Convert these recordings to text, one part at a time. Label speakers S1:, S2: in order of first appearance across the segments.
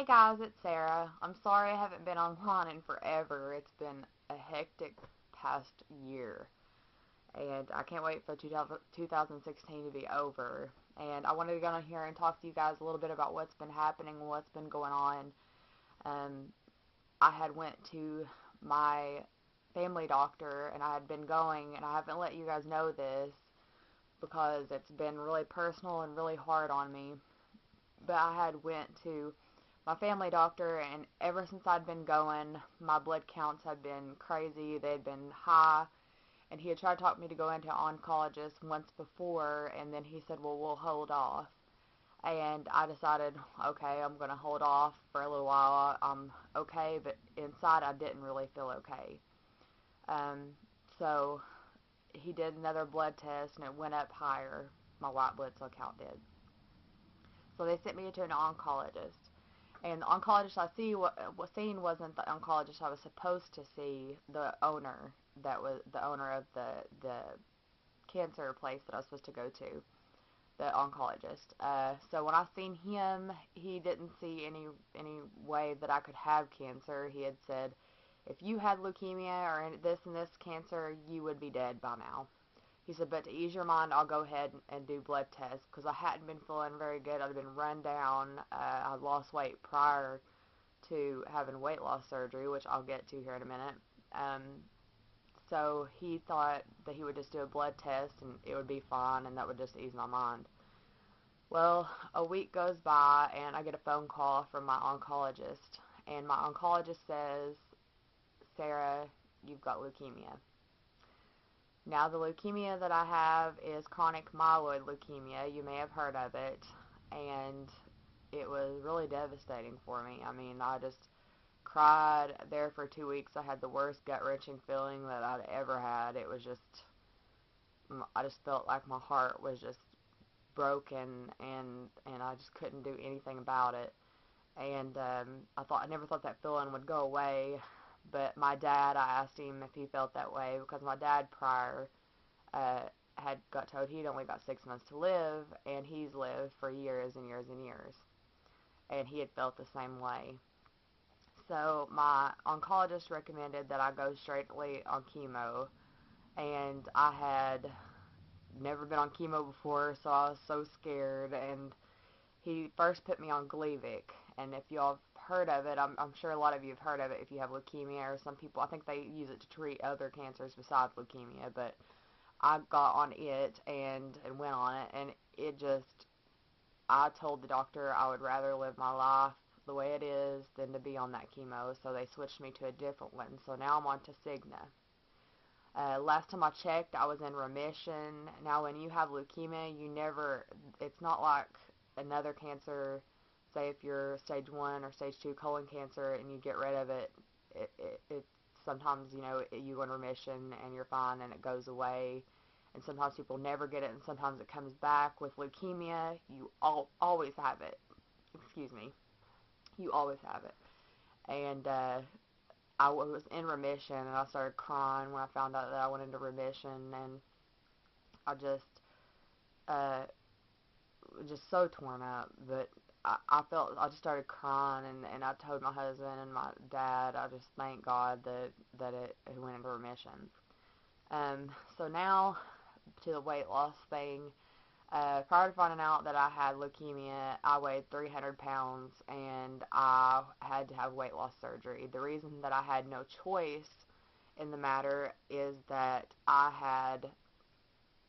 S1: Hey guys, it's Sarah. I'm sorry I haven't been online in forever. It's been a hectic past year, and I can't wait for 2016 to be over. And I wanted to get on here and talk to you guys a little bit about what's been happening, what's been going on. Um, I had went to my family doctor, and I had been going, and I haven't let you guys know this because it's been really personal and really hard on me. But I had went to my family doctor, and ever since I'd been going, my blood counts had been crazy. They had been high, and he had tried to talk me to go into an oncologist once before, and then he said, well, we'll hold off. And I decided, okay, I'm going to hold off for a little while. I'm okay, but inside I didn't really feel okay. Um, so he did another blood test, and it went up higher. My white blood cell count did. So they sent me to an oncologist. And the oncologist I seen wasn't the oncologist I was supposed to see. The owner that was the owner of the cancer place that I was supposed to go to, the oncologist. So when I seen him, he didn't see any way that I could have cancer. He had said, if you had leukemia or this and this cancer, you would be dead by now. He said, but to ease your mind, I'll go ahead and do blood tests because I hadn't been feeling very good. I'd been run down. I lost weight prior to having weight loss surgery, which I'll get to here in a minute. So he thought that he would just do a blood test and it would be fine and that would just ease my mind. Well, a week goes by and I get a phone call from my oncologist. And my oncologist says, Sarah, you've got leukemia. Now, the leukemia that I have is chronic myeloid leukemia. You may have heard of it, and it was really devastating for me. I mean, I just cried there for 2 weeks. I had the worst gut-wrenching feeling that I'd ever had. It was just, I just felt like my heart was just broken, and I just couldn't do anything about it. And I never thought that feeling would go away. But my dad, I asked him if he felt that way because my dad prior had got told he'd only got 6 months to live, and he's lived for years and years and years. And he had felt the same way. So my oncologist recommended that I go straightly on chemo, and I had never been on chemo before, so I was so scared, and he first put me on Gleevec, and if y'all have heard of it, I'm sure a lot of you have heard of it if you have leukemia, or some people, I think they use it to treat other cancers besides leukemia, but I got on it and went on it, and it just, I told the doctor I would rather live my life the way it is than to be on that chemo, so they switched me to a different one, so now I'm on to Cigna. Last time I checked, I was in remission. Now, when you have leukemia, it's not like another cancer. Say if you're stage 1 or stage 2 colon cancer and you get rid of it, it sometimes, you go in remission and you're fine and it goes away. And sometimes people never get it, and sometimes it comes back. With leukemia, you always have it. Excuse me. You always have it. And I was in remission, and I started crying when I found out that I went into remission, and I just so torn up. But I just started crying, and I told my husband and my dad, I just thank God that it went into remission. So now to the weight loss thing. Prior to finding out that I had leukemia, I weighed 300 pounds, and I had to have weight loss surgery. The reason that I had no choice in the matter is that I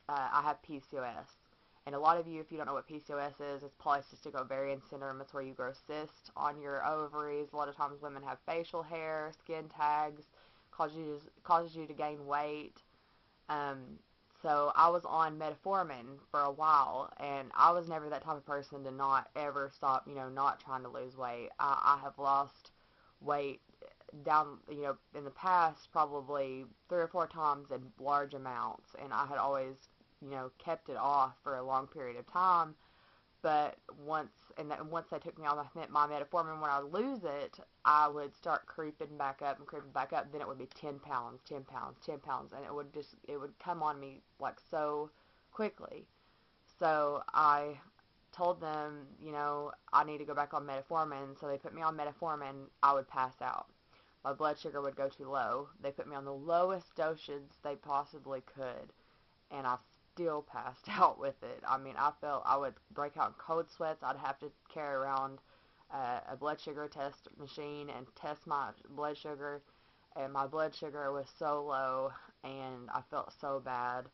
S1: have PCOS. And a lot of you, if you don't know what PCOS is, it's polycystic ovarian syndrome. It's where you grow cysts on your ovaries. A lot of times women have facial hair, skin tags, causes you to gain weight. So I was on metformin for a while, and I was never that type of person to not ever stop, not trying to lose weight. I have lost weight down, in the past probably 3 or 4 times in large amounts, and I had always, kept it off for a long period of time. But once they took me off my metformin, when I would lose it, I would start creeping back up and creeping back up. Then it would be 10 pounds, 10 pounds, 10 pounds, and it would come on me like so quickly. So I told them, you know, I need to go back on metformin, so they put me on metformin. I would pass out. My blood sugar would go too low. They put me on the lowest dosage they possibly could, and I still passed out with it. I mean, I felt I would break out in cold sweats. I'd have to carry around a blood sugar test machine and test my blood sugar, and my blood sugar was so low, and I felt so bad.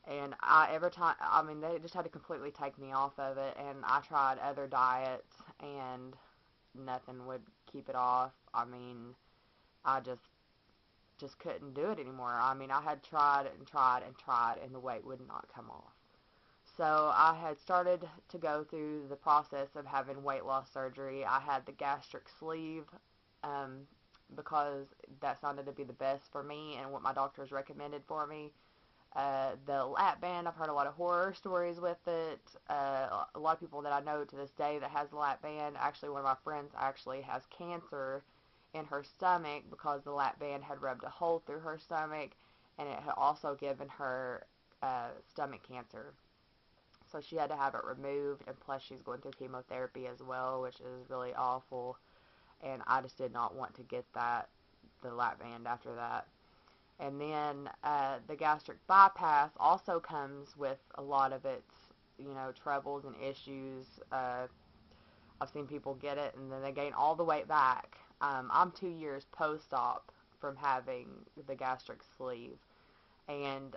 S1: And every time, I mean, they just had to completely take me off of it, and I tried other diets, and nothing would keep it off. I mean, I just couldn't do it anymore. I mean, I had tried and tried and tried, and the weight would not come off. So I had started to go through the process of having weight loss surgery. I had the gastric sleeve because that sounded to be the best for me and what my doctors recommended for me. The lap band, I've heard a lot of horror stories with it. A lot of people that I know to this day that has the lap band. Actually, one of my friends actually has cancer in her stomach because the lap band had rubbed a hole through her stomach, and it had also given her stomach cancer. So she had to have it removed, and plus she's going through chemotherapy as well, which is really awful. And I just did not want to get the lap band after that. And then the gastric bypass also comes with a lot of its, you know, troubles and issues. I've seen people get it and then they gain all the weight back. I'm 2 years post-op from having the gastric sleeve, and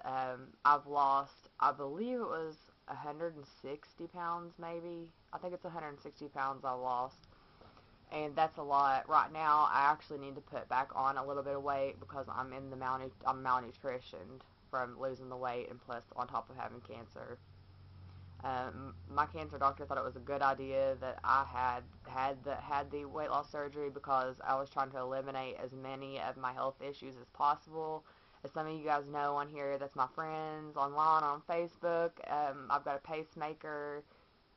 S1: I've lost, I believe it was 160 pounds maybe. I think it's 160 pounds I lost. And that's a lot. Right now, I actually need to put back on a little bit of weight because I'm malnutritioned from losing the weight, and plus on top of having cancer. My cancer doctor thought it was a good idea that I had the weight loss surgery because I was trying to eliminate as many of my health issues as possible. As some of you guys know on here, that's my friends online on Facebook. I've got a pacemaker.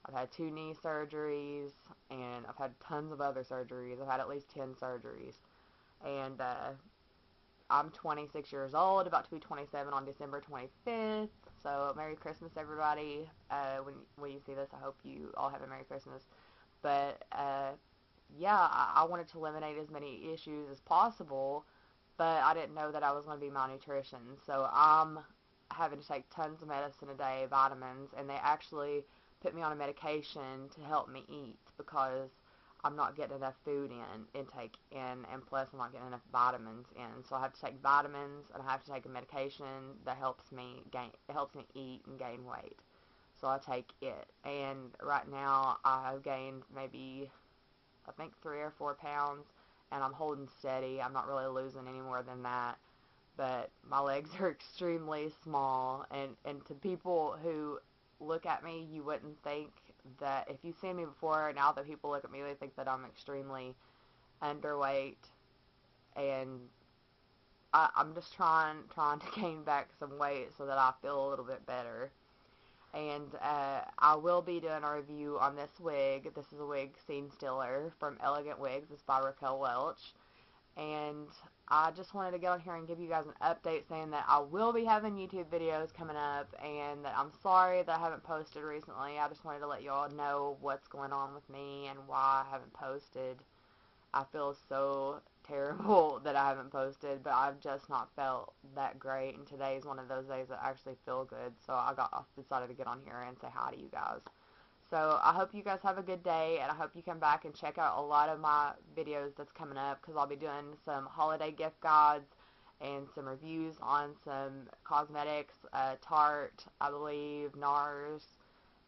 S1: I've had 2 knee surgeries, and I've had tons of other surgeries. I've had at least 10 surgeries. And I'm 26 years old, about to be 27 on December 25th. So Merry Christmas, everybody. When you see this, I hope you all have a Merry Christmas. But yeah, I wanted to eliminate as many issues as possible, but I didn't know that I was going to be malnutrition. So I'm having to take tons of medicine a day, vitamins, and they actually put me on a medication to help me eat because I'm not getting enough food intake in, and plus I'm not getting enough vitamins in. So I have to take vitamins, and I have to take a medication that helps me eat and gain weight. So I take it, and right now I have gained maybe, I think, 3 or 4 pounds, and I'm holding steady. I'm not really losing any more than that, but my legs are extremely small, and to people who look at me, you wouldn't think that, if you've seen me before, now that people look at me, they think that I'm extremely underweight, and I'm just trying to gain back some weight so that I feel a little bit better. And I will be doing a review on this wig. This is a wig Scene Stealer from Elegant Wigs. It's by Raquel Welch. And I just wanted to get on here and give you guys an update saying that I will be having YouTube videos coming up, and that I'm sorry that I haven't posted recently. I just wanted to let you all know what's going on with me and why I haven't posted. I feel so terrible that I haven't posted, but I've just not felt that great, and today is one of those days that I actually feel good, so I decided to get on here and say hi to you guys. So I hope you guys have a good day, and I hope you come back and check out a lot of my videos that's coming up, because I'll be doing some holiday gift guides and some reviews on some cosmetics, Tarte, I believe, NARS,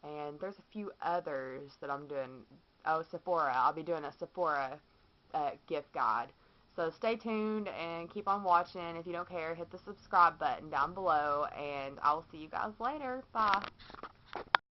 S1: and there's a few others that I'm doing. Oh, Sephora. I'll be doing a Sephora gift guide. So stay tuned and keep on watching. If you don't care, hit the subscribe button down below, and I will see you guys later. Bye.